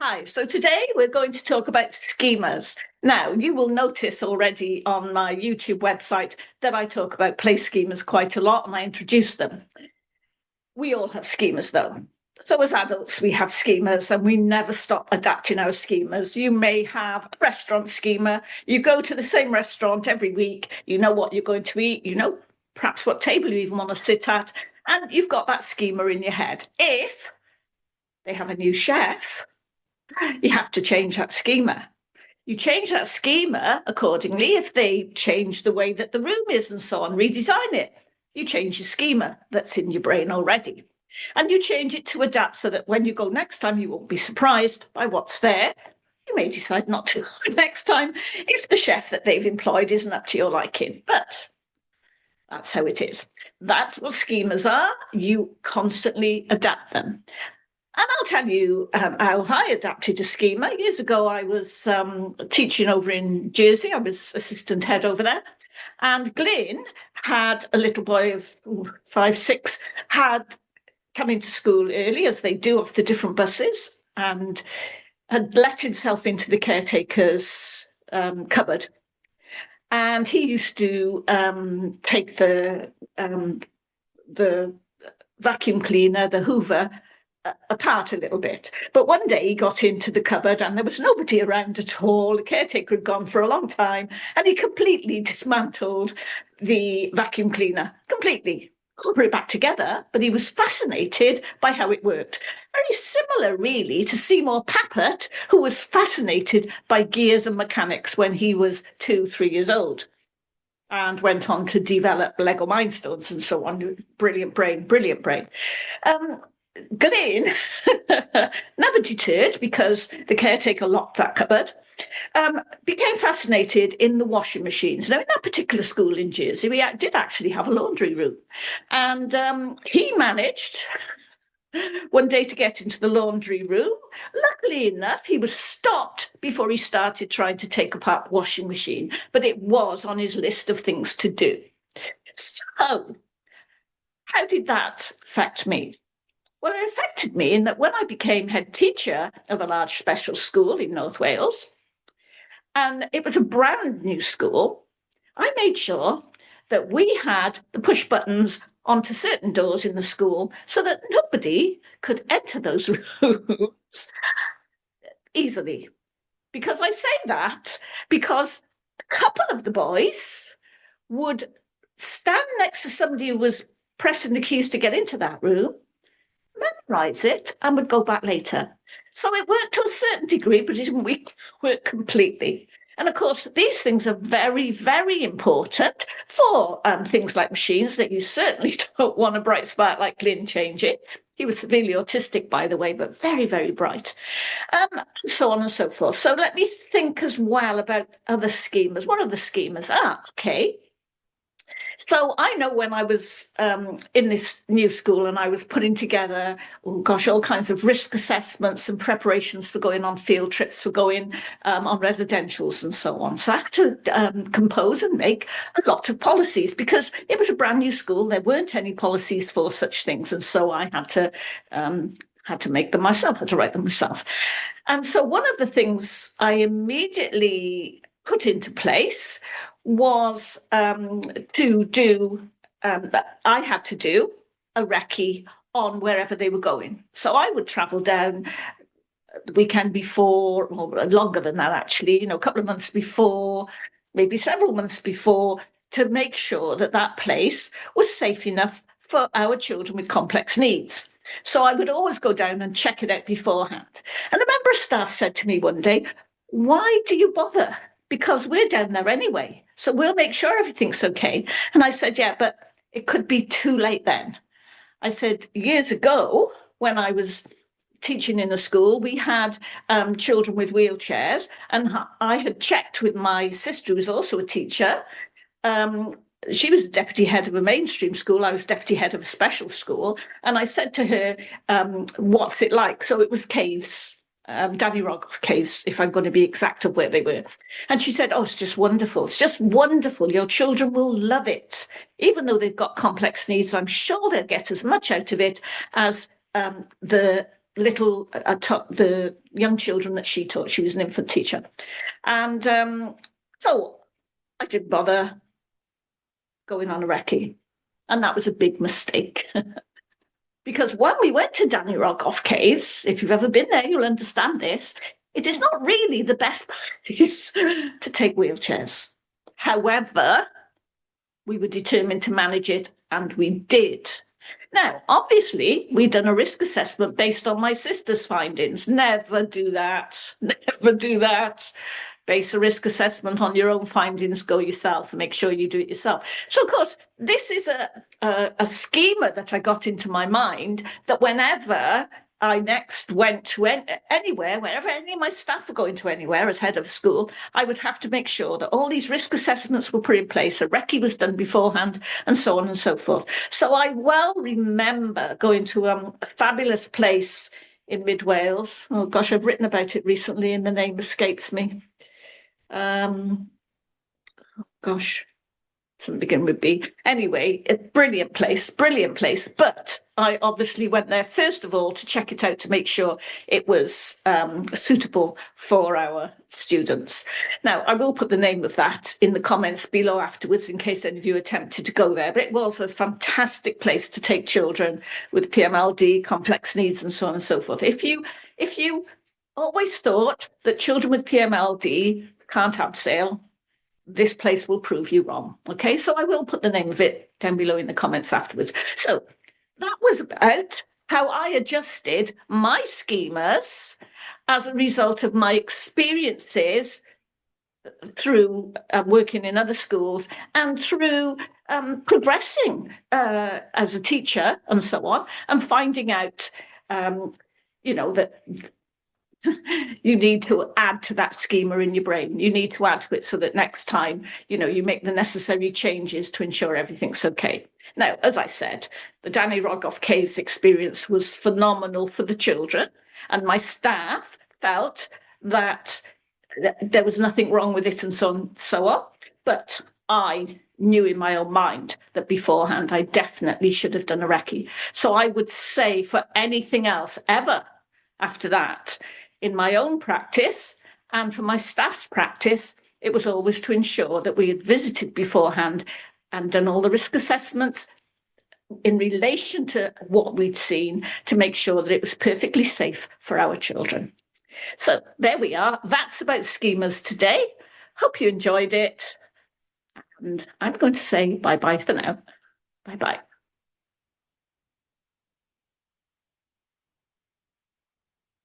Hi, so today we're going to talk about schemas. Now, you will notice already on my YouTube website that I talk about play schemas quite a lot and I introduce them. We all have schemas though. So as adults, we have schemas and we never stop adapting our schemas. You may have a restaurant schema. You go to the same restaurant every week. You know what you're going to eat. You know perhaps what table you even want to sit at. And you've got that schema in your head. If they have a new chef, you have to change that schema. You change that schema accordingly if they change the way that the room is and so on, redesign it. You change your schema that's in your brain already. And you change it to adapt so that when you go next time, you won't be surprised by what's there. You may decide not to next time if the chef that they've employed isn't up to your liking. But that's how it is. That's what schemas are. You constantly adapt them. And I'll tell you how I adapted a schema. Years ago, I was teaching over in Jersey. I was assistant head over there. And Glyn had a little boy of 5, 6, had come into school early, as they do off the different buses, and had let himself into the caretaker's cupboard. And he used to take the vacuum cleaner, the Hoover, apart a little bit. But one day he got into the cupboard and there was nobody around at all. The caretaker had gone for a long time and he completely dismantled the vacuum cleaner, completely. Put it back together, but he was fascinated by how it worked. Very similar, really, to Seymour Papert, who was fascinated by gears and mechanics when he was 2, 3 years old and went on to develop Lego Mindstones and so on. Brilliant brain, brilliant brain. Glyn never deterred because the caretaker locked that cupboard, became fascinated in the washing machines. Now, in that particular school in Jersey, we did actually have a laundry room. And he managed one day to get into the laundry room. Luckily enough, he was stopped before he started trying to take apart the washing machine, but it was on his list of things to do. So, how did that affect me? Well, it affected me in that when I became head teacher of a large special school in North Wales, and it was a brand new school, I made sure that we had the push buttons onto certain doors in the school so that nobody could enter those rooms easily. Because I say that because a couple of the boys would stand next to somebody who was pressing the keys to get into that room, memorize it, and would go back later. So it worked to a certain degree, but it didn't work completely. And of course, these things are very, very important for things like machines that you certainly don't want a bright spark like Glyn changing. He was severely autistic, by the way, but very, very bright. So on and so forth. So let me think as well about other schemas. What are the schemas? Okay. So I know when I was in this new school and I was putting together, oh gosh, all kinds of risk assessments and preparations for going on field trips, for going on residentials and so on. So I had to compose and make a lot of policies because it was a brand new school. There weren't any policies for such things. And so I had to make them myself, had to write them myself. And so one of the things I immediately put into place was to do that I had to do a recce on wherever they were going. So I would travel down the weekend before, or longer than that actually, a couple of months before, maybe several months before, to make sure that that place was safe enough for our children with complex needs. So I would always go down and check it out beforehand. And a member of staff said to me one day, "Why do you bother? Because we're down there anyway. So we'll make sure everything's okay." And I said, "Yeah, but it could be too late then." I said, years ago, when I was teaching in a school, we had children with wheelchairs, and I had checked with my sister, who's also a teacher. She was deputy head of a mainstream school. I was deputy head of a special school. And I said to her, "What's it like?" So it was caves. Danny Rock caves, if I'm going to be exact of where they were. And she said, "Oh, it's just wonderful. It's just wonderful. Your children will love it. Even though they've got complex needs, I'm sure they'll get as much out of it as the the young children that she taught. She was an infant teacher. And so I didn't bother going on a recce. And that was a big mistake. Because when we went to Danny Rogoff Caves, if you've ever been there, you'll understand this, it is not really the best place to take wheelchairs. However, we were determined to manage it, and we did. Now, obviously, we'd done a risk assessment based on my sister's findings. Never do that. Never do that. Base a risk assessment on your own findings, go yourself, and make sure you do it yourself. So, of course, this is a schema that I got into my mind that whenever I next went to anywhere, wherever any of my staff were going to anywhere as head of school, I would have to make sure that all these risk assessments were put in place, a recce was done beforehand, and so on and so forth. So I well remember going to a fabulous place in mid Wales. Oh gosh, I've written about it recently and the name escapes me. Gosh, something begin with B. Anyway, a brilliant place. But I obviously went there, first of all, to check it out to make sure it was suitable for our students. Now, I will put the name of that in the comments below afterwards in case any of you attempted to go there. But it was a fantastic place to take children with PMLD, complex needs, and so on and so forth. If you always thought that children with PMLD can't abseil, this place will prove you wrong. Okay, so I will put the name of it down below in the comments afterwards. So that was about how I adjusted my schemas as a result of my experiences through working in other schools and through progressing as a teacher and so on, and finding out, that you need to add to that schema in your brain. You need to add to it so that next time, you make the necessary changes to ensure everything's okay. Now, as I said, the Danny Rogoff Caves experience was phenomenal for the children, and my staff felt that there was nothing wrong with it and so on. But I knew in my own mind that beforehand I definitely should have done a recce. So I would say for anything else ever after that, in my own practice and for my staff's practice, it was always to ensure that we had visited beforehand and done all the risk assessments in relation to what we'd seen to make sure that it was perfectly safe for our children. So there we are. That's about schemas today. Hope you enjoyed it. And I'm going to say bye-bye for now. Bye-bye.